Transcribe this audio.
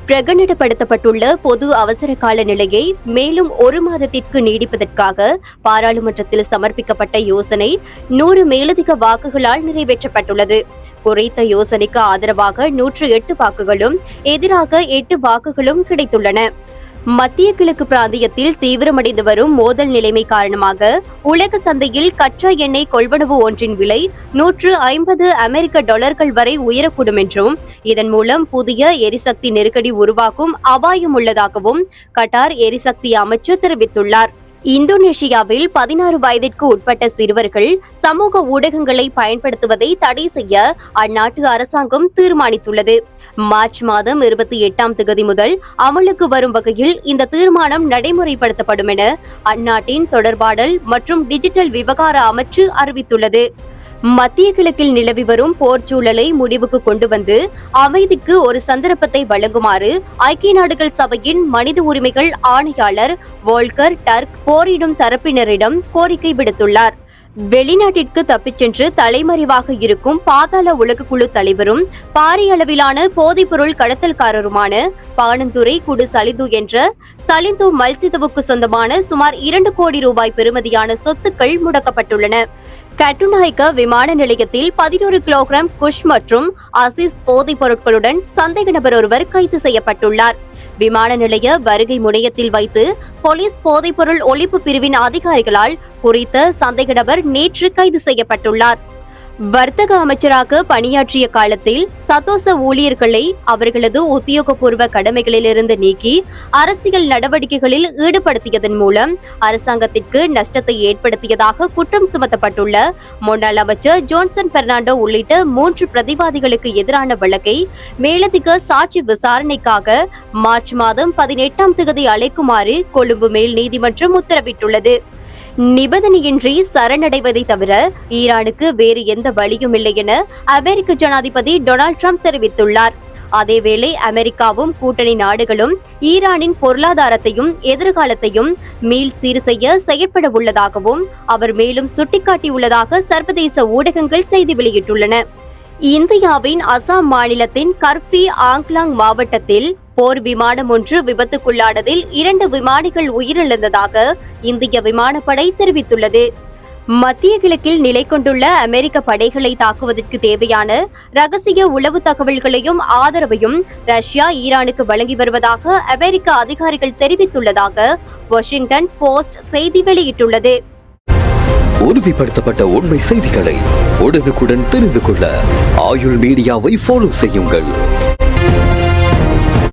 பிரகடனப்படுத்தப்பட்டுள்ள பொது அவசர கால நிலையை மேலும் 1 மாதத்திற்கு நீடிப்பதற்காக பாராளுமன்றத்தில் சமர்ப்பிக்கப்பட்ட யோசனை 100 மேலதிக வாக்குகளால் நிறைவேற்றப்பட்டுள்ளது. குறித்த யோசனைக்கு ஆதரவாக 108 வாக்குகளும் எதிராக 8 வாக்குகளும் கிடைத்துள்ளன. மத்திய கிழக்கு பிராந்தியத்தில் தீவிரமடைந்து வரும் மோதல் நிலைமை காரணமாக உலக சந்தையில் கச்சா எண்ணெய் கொள்வனவு ஒன்றின் விலை $150 வரை உயரக்கூடும் என்றும் இதன் மூலம் புதிய எரிசக்தி நெருக்கடி உருவாக்கும் அபாயம் உள்ளதாகவும் கட்டார் எரிசக்தி அமைச்சர் தெரிவித்துள்ளார். இந்தோனேஷியாவில் 16 வயதிற்கு உட்பட்ட சிறுவர்கள் சமூக ஊடகங்களை பயன்படுத்துவதை தடை செய்ய அந்நாட்டு அரசாங்கம் தீர்மானித்துள்ளது. மார்ச் மாதம் 28 முதல் அமலுக்கு வரும் வகையில் இந்த தீர்மானம் நடைமுறைப்படுத்தப்படும் என அந்நாட்டின் தொடர்பாடல் மற்றும் டிஜிட்டல் விவகார அமைச்சு அறிவித்துள்ளது. மத்திய கிழக்கில் நிலவி வரும் போர் சூழலை முடிவுக்கு கொண்டு வந்து அமைதிக்கு ஒரு சந்தர்ப்பத்தை வழங்குமாறு ஐக்கிய நாடுகள் சபையின் மனித உரிமைகள் ஆணையாளர் வோல்கர் டர்க் போரிடும் தரப்பினரிடம் கோரிக்கை விடுத்துள்ளார். வெளிநாட்டிற்கு தப்பிச் சென்று தலைமறைவாக இருக்கும் பாதாள உலகக்குழு தலைவரும் பாரிய அளவிலான போதைப்பொருள் கடத்தல்காரருமான பாணந்துரை குடு சலிந்து என்ற சலிந்து மல்சிதவுக்கு சொந்தமான சுமார் 2 கோடி ரூபாய் பெறுமதியான சொத்துக்கள் முடக்கப்பட்டுள்ளன. கட்டுநாயக்க விமான நிலையத்தில் 11 கிலோகிராம் குஷ் மற்றும் அசிஸ் போதைப் பொருட்களுடன் சந்தேக நபர் ஒருவர் கைது செய்யப்பட்டுள்ளார். விமான நிலைய வருகை முனையத்தில் வைத்து போலீஸ் போதைப்பொருள் ஒழிப்பு பிரிவின் அதிகாரிகளால் குறித்த சந்தேக நபர் நேற்று கைது செய்யப்பட்டுள்ளார். வர்த்தக அமைச்சராக பணியாற்றிய காலத்தில் சதோச ஊழியர்களை அவர்களது உத்தியோகபூர்வ கடமைகளிலிருந்து நீக்கி அரசியல் நடவடிக்கைகளில் ஈடுபடுத்தியதன் மூலம் அரசாங்கத்திற்கு நஷ்டத்தை ஏற்படுத்தியதாக குற்றம் சுமத்தப்பட்டுள்ள முன்னாள் அமைச்சர் ஜோன்சன் பெர்னாண்டோ உள்ளிட்ட 3 பிரதிவாதிகளுக்கு எதிரான வழக்கை மேலதிக சாட்சி விசாரணைக்காக மார்ச் மாதம் 18 அழைக்குமாறு கொழும்பு மேல் நீதிமன்றம் உத்தரவிட்டுள்ளது. நிபந்தனையின்றி சரணடைவதை தவிர ஈரானுக்கு வேறு எந்த வழியும் இல்லை என அமெரிக்க ஜனாதிபதி டொனால்ட் ட்ரம்ப் தெரிவித்துள்ளார். அதேவேளை அமெரிக்காவும் கூட்டணி நாடுகளும் ஈரானின் பொருளாதாரத்தையும் எதிர்காலத்தையும் மீள் சீர் செய்ய செயற்பட உள்ளதாகவும் அவர் மேலும் சுட்டிக்காட்டியுள்ளதாக சர்வதேச ஊடகங்கள் செய்தி வெளியிட்டுள்ளன. இந்தியாவின் அசாம் மாநிலத்தின் கர்பி ஆங்லாங் மாவட்டத்தில் போர் விமானம் ஒன்று விபத்துக்குள்ளானதில் 2 விமானிகள் உயிரிழந்ததாக இந்திய விமானப்படை தெரிவித்துள்ளது. மத்திய கிழக்கில் நிலை கொண்டுள்ள அமெரிக்க படைகளை தாக்குவதற்கு தேவையான ரகசிய உளவு தகவல்களையும் ஆதரவையும் ரஷ்யா ஈரானுக்கு வழங்கி வருவதாக அமெரிக்க அதிகாரிகள் தெரிவித்துள்ளதாக வாஷிங்டன் போஸ்ட் செய்தி வெளியிட்டுள்ளது. உறுதிப்படுத்தப்பட்ட உண்மை செய்திகளை உடனுக்குடன் தெரிந்து கொள்ள ஆயுள் மீடியாவை ஃபாலோ செய்யுங்கள்.